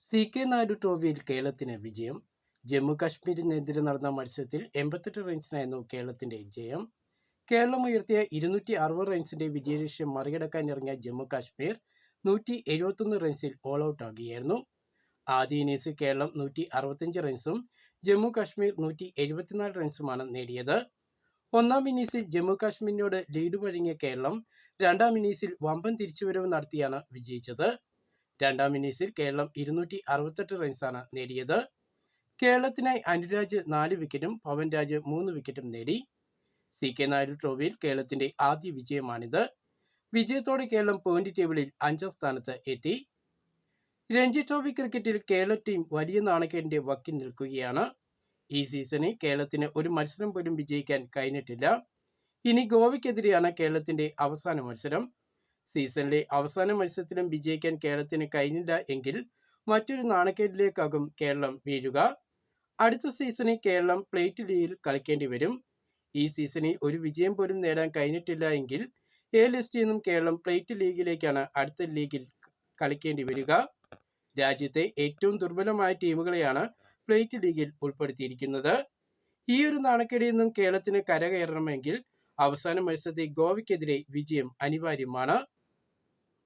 സി.കെ. നായിഡു ട്രോഫിയിൽ കേരളത്തിന് വിജയം. ജമ്മു കാശ്മീരിനെതിരെ നടന്ന മത്സരത്തിൽ 88 റൺസിനായിരുന്നു കേരളത്തിന്റെ ജയം. കേരളം ഉയർത്തിയ 260 റൺസിന്റെ വിജയലക്ഷ്യം മറികടക്കാനിറങ്ങിയ ജമ്മു കാശ്മീർ 171 റൺസിൽ ഓൾ ഔട്ട് ആകുകയായിരുന്നു. ആദ്യ ഇന്നിംഗ്സിൽ കേരളം 165 റൺസും ജമ്മു കാശ്മീർ 174 റൺസുമാണ് നേടിയത്. ഒന്നാം ഇന്നിംഗ്സിൽ ജമ്മു കാശ്മീരിനോട് ലീഡ് വഴങ്ങിയ കേരളം രണ്ടാം ഇന്നിംഗ്സിൽ വമ്പൻ തിരിച്ചുവരവ് നടത്തിയാണ് വിജയിച്ചത്. രണ്ടാം ഇന്നിംഗ്സിൽ കേരളം 268 റൺസാണ് നേടിയത്. കേരളത്തിനായി അനുരാജ് 4 വിക്കറ്റും പവൻരാജ് 3 വിക്കറ്റും നേടി. സി.കെ. നായിഡു ട്രോഫിയിൽ കേരളത്തിന്റെ ആദ്യ വിജയമാണിത്. വിജയത്തോടെ കേരളം പോയിന്റ് ടേബിളിൽ 5ാം സ്ഥാനത്ത് എത്തി. രഞ്ജി ട്രോഫി ക്രിക്കറ്റിൽ കേരള ടീം വലിയ നാണക്കേടിന്റെ വക്കിൽ നിൽക്കുകയാണ്. ഈ സീസണിൽ കേരളത്തിന് ഒരു മത്സരം പോലും വിജയിക്കാൻ കഴിഞ്ഞിട്ടില്ല. ഇനി ഗോവയ്ക്കെതിരെയാണ് കേരളത്തിന്റെ അവസാന മത്സരം. സീസണിലെ അവസാന മത്സരത്തിലും വിജയിക്കാൻ കേരളത്തിന് കഴിഞ്ഞില്ല എങ്കിൽ മറ്റൊരു നാണക്കേടിലേക്കാകും കേരളം വീഴുക. അടുത്ത സീസണിൽ കേരളം പ്ലേറ്റ് ലീഗിൽ കളിക്കേണ്ടി വരും. ഈ സീസണിൽ ഒരു വിജയം പോലും നേടാൻ കഴിഞ്ഞിട്ടില്ല എങ്കിൽ എ ലിസ്റ്റിൽ നിന്നും കേരളം പ്ലേറ്റ് ലീഗിലേക്കാണ് അടുത്ത ലീഗിൽ കളിക്കേണ്ടി വരിക. രാജ്യത്തെ ഏറ്റവും ദുർബലമായ ടീമുകളെയാണ് പ്ലേറ്റ് ലീഗിൽ ഉൾപ്പെടുത്തിയിരിക്കുന്നത്. ഈ ഒരു നാണക്കേടിൽ നിന്നും കേരളത്തിന് കരകയറണമെങ്കിൽ അവസാന മത്സരത്തിൽ ഗോവയ്ക്കെതിരെ വിജയം അനിവാര്യമാണ്.